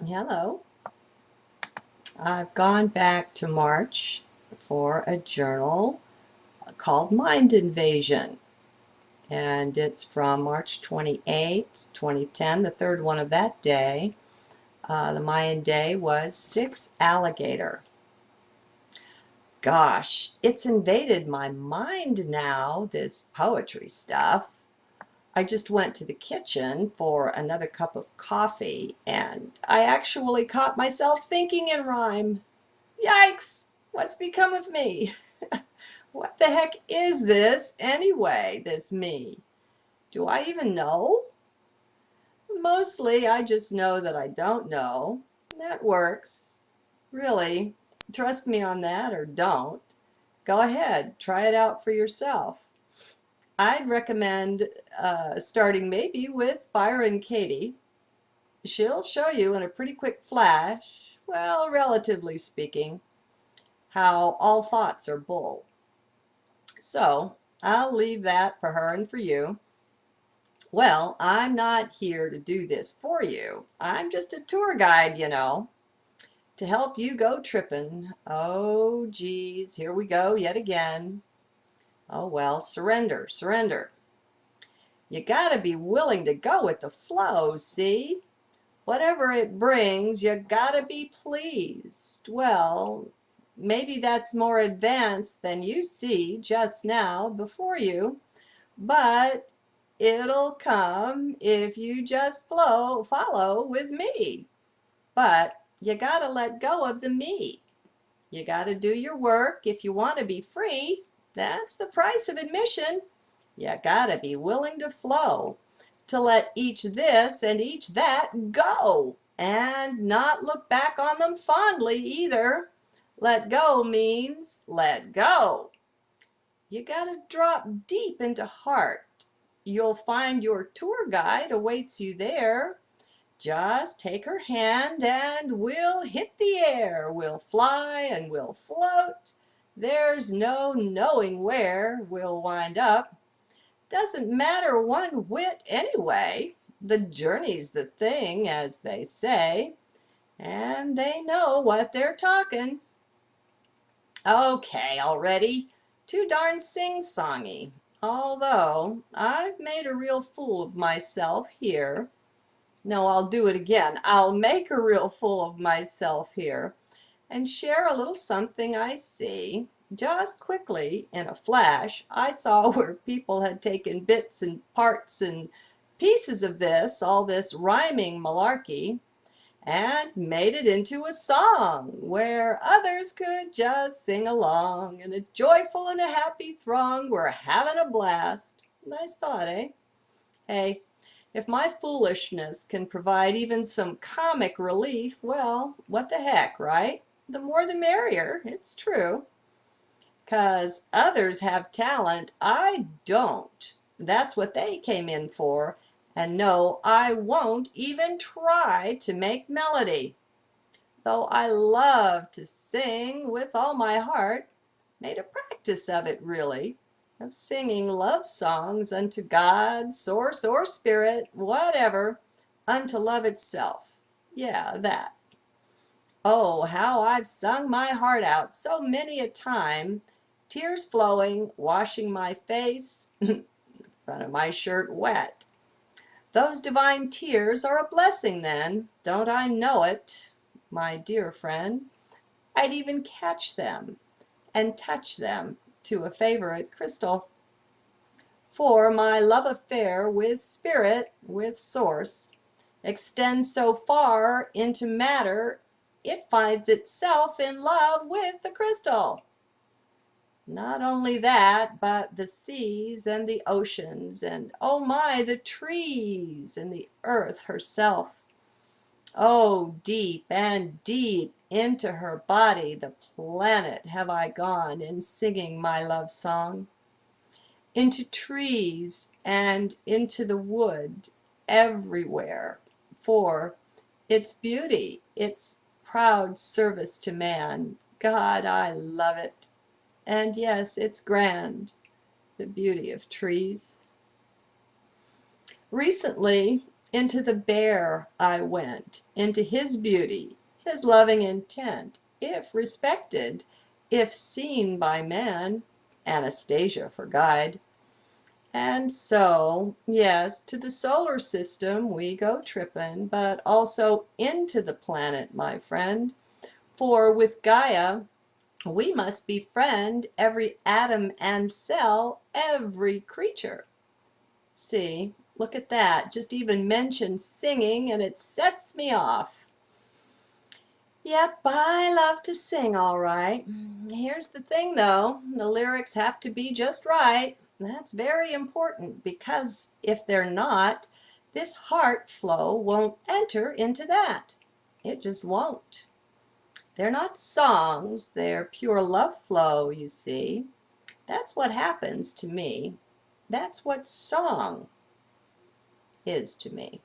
Hello. I've gone back to March for a journal called Mind Invasion, and it's from March 28th, 2010, the third one of that day. The Mayan day was 6 alligator. Gosh, it's invaded my mind now, this poetry stuff. I just went to the kitchen for another cup of coffee, and I actually caught myself thinking in rhyme. Yikes! What's become of me? What the heck is this anyway, this me? Do I even know? Mostly I just know that I don't know. That works. Really, trust me on that or don't. Go ahead, try it out for yourself. I'd recommend starting maybe with Byron Katie. She'll show you in a pretty quick flash, well, relatively speaking, how all thoughts are bull. So I'll leave that for her and for you. Well, I'm not here to do this for you. I'm just a tour guide, to help you go trippin'. Oh, geez, here we go yet again. Oh, well, surrender, surrender. You gotta be willing to go with the flow, see? Whatever it brings, you gotta be pleased. Well, maybe that's more advanced than you see just now before you, but it'll come if you just follow with me. But you gotta let go of the me. You gotta do your work if you want to be free. That's the price of admission. You gotta be willing to flow, to let each this and each that go, and not look back on them fondly either. Let go means let go. You gotta drop deep into heart. You'll find your tour guide awaits you there. Just take her hand and we'll hit the air. We'll fly and we'll float. There's no knowing where we'll wind up. Doesn't matter one whit anyway. The journey's the thing, as they say, and they know what they're talking. Okay, already. Too darn sing-songy. Although I've made a real fool of myself here. No, I'll do it again. I'll make a real fool of myself here and share a little something I see. Just quickly, in a flash, I saw where people had taken bits and parts and pieces of this, all this rhyming malarkey, and made it into a song where others could just sing along. And a joyful and a happy throng were having a blast. Nice thought, eh? Hey, if my foolishness can provide even some comic relief, well, what the heck, right? The more the merrier, it's true. 'Cause others have talent, I don't. That's what they came in for. And no, I won't even try to make melody. Though I love to sing with all my heart, made a practice of it really, of singing love songs unto God, source or spirit, whatever, unto love itself. Yeah, that. Oh, how I've sung my heart out so many a time, tears flowing, washing my face, front of my shirt wet. Those divine tears are a blessing then, don't I know it, my dear friend? I'd even catch them and touch them to a favorite crystal. For my love affair with spirit, with source, extends so far into matter, it finds itself in love with the crystal. Not only that, but the seas and the oceans, and oh my, the trees, and the earth herself. Oh, deep and deep into her body, the planet, have I gone in singing my love song. Into trees and into the wood, everywhere, for its beauty, its proud service to man. God, I love it. And yes, it's grand, the beauty of trees. Recently, Into the bear I went, into his beauty, his loving intent, if respected, if seen by man, Anastasia for guide. And so, yes, to the solar system we go trippin', but also into the planet, my friend. For with Gaia, we must befriend every atom and cell, every creature. See, look at that. Just even mention singing and it sets me off. Yep, I love to sing all right. Here's the thing though, the lyrics have to be just right. That's very important because if they're not, this heart flow won't enter into that. It just won't. They're not songs, they're pure love flow, you see. That's what happens to me. That's what song is to me.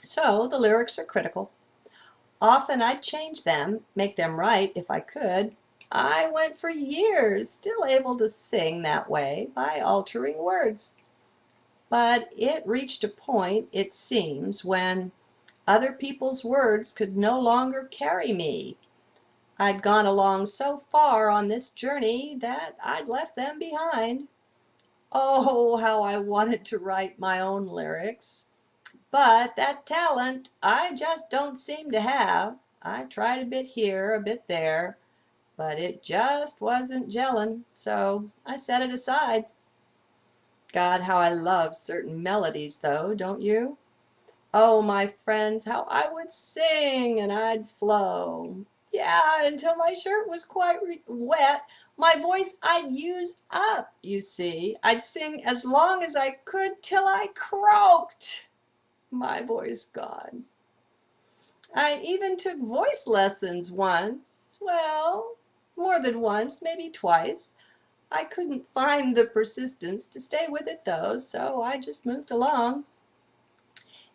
So the lyrics are critical. Often I'd change them, make them right if I could. I went for years still able to sing that way by altering words. But it reached a point, it seems, when other people's words could no longer carry me. I'd gone along so far on this journey that I'd left them behind. Oh, how I wanted to write my own lyrics. But that talent I just don't seem to have. I tried a bit here, a bit there, but it just wasn't gelling, so I set it aside. God, how I love certain melodies, though, don't you? Oh, my friends, how I would sing and I'd flow. Yeah, until my shirt was quite wet. My voice I'd use up, you see. I'd sing as long as I could till I croaked. My voice gone. I even took voice lessons once. Well, more than once, maybe twice. I couldn't find the persistence to stay with it though, so I just moved along.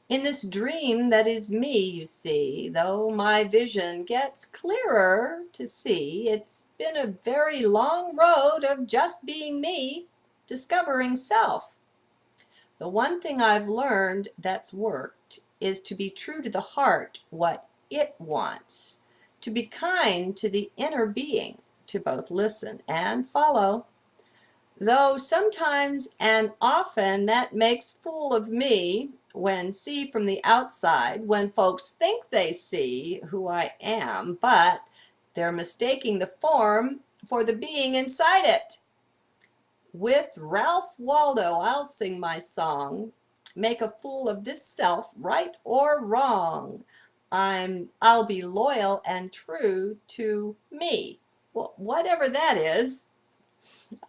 In this dream that is me, you see, though my vision gets clearer to see, it's been a very long road of just being me, discovering self. The one thing I've learned that's worked is to be true to the heart, what it wants, to be kind to the inner being, to both listen and follow. Though sometimes and often that makes fool of me when see from the outside, when folks think they see who I am, but they're mistaking the form for the being inside it. With Ralph Waldo I'll sing my song, make a fool of this self, right or wrong. I'll be loyal and true to me, whatever that is.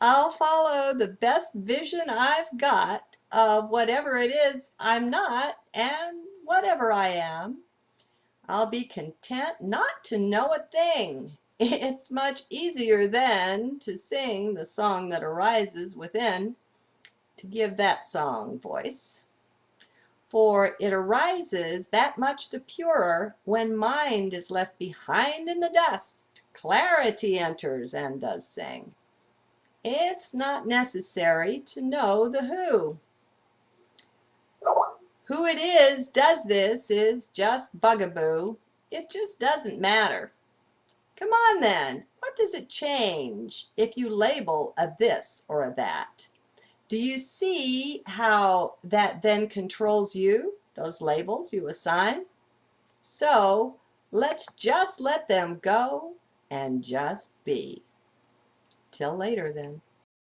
I'll follow the best vision I've got of whatever it is I'm not and whatever I am. I'll be content not to know a thing. It's much easier then to sing the song that arises within, to give that song voice. For it arises that much the purer when mind is left behind in the dust. Clarity enters and does sing. It's not necessary to know the who. Who it is does this is just bugaboo. It just doesn't matter. Come on then, what does it change if you label a this or a that? Do you see how that then controls you, those labels you assign? So let's just let them go and just be. Till later then.